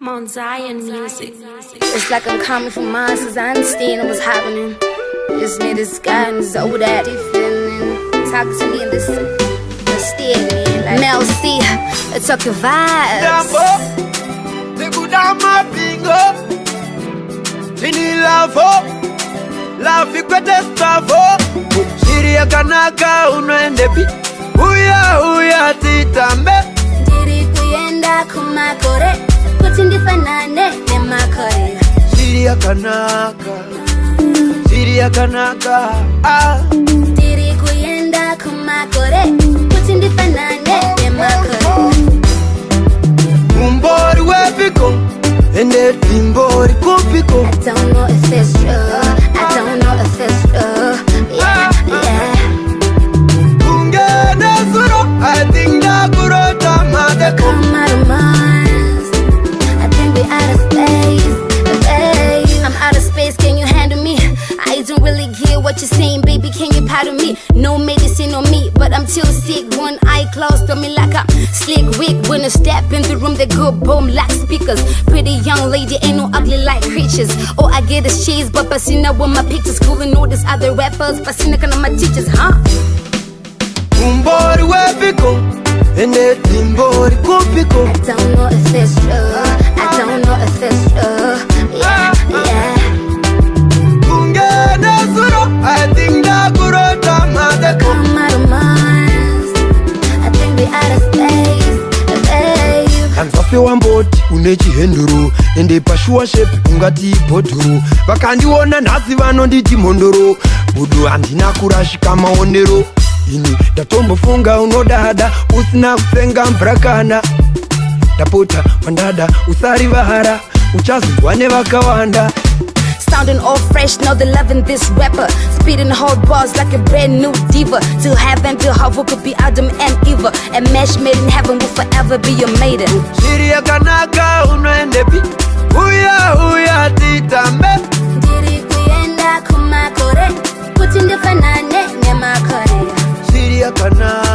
Mount Zion music. It's like I'm coming from Mars, cause I understand what's happening. Just need this guy and this old daddy feeling. Talk to me in this steady, like Melcy, Tocky vibes. Dambo, the good ama bingo. Tini lavo, lavi kwa testavo. Shiria kanaka unoende pi. Uya titambe. Diri kuyenda kumakore, kutindi fanane ne makore. Shiria kanaka, ah. Diri kuyenda kumakore, kutindi fanane ne makore. Umboriwepi ende timbori kupiko. I don't know if it's true, I don't know if it's true, yeah. I think that come out of Mars. I think we out of space, babe. I'm out of space, can you handle me? I don't really get what you're saying, baby, can you pardon me? No medicine on me, but I'm still sick. One eye closed on me like a slick wig. When I step in the room, they go boom like speakers. Pretty young lady, ain't no ugly like creatures. All I get is cheese, but Pasina with my pictures. Cool and all these other rappers, Pasina kind of my teachers, huh? Umboriwepi ende timbori kupiko. I don't know if it's true, I don't know if it's true, yeah. I think that come out of Mars. I think we out of space, babe. Anzafe wamboti unechi henduru. Ende pashua shepi ungati poturu. Vakandiona nasi vanonditi mondoro. Budu andina kurashika maonero. Ini datombofunga unodada usina kusenga mprakana. Dapota wandada usari vahara uchazungwa nevakawanda. Sounding all fresh, now they're loving this rapper. Spitting hard bars like a brand new diva. Till heaven, till hell could be Adam and Eva. A match made in heaven will forever be your maiden. Shiria kanaka unoende pi. Uya titambe. Diri kuyenda kumakore, kutindi fanane ne makore. Shiria kanaka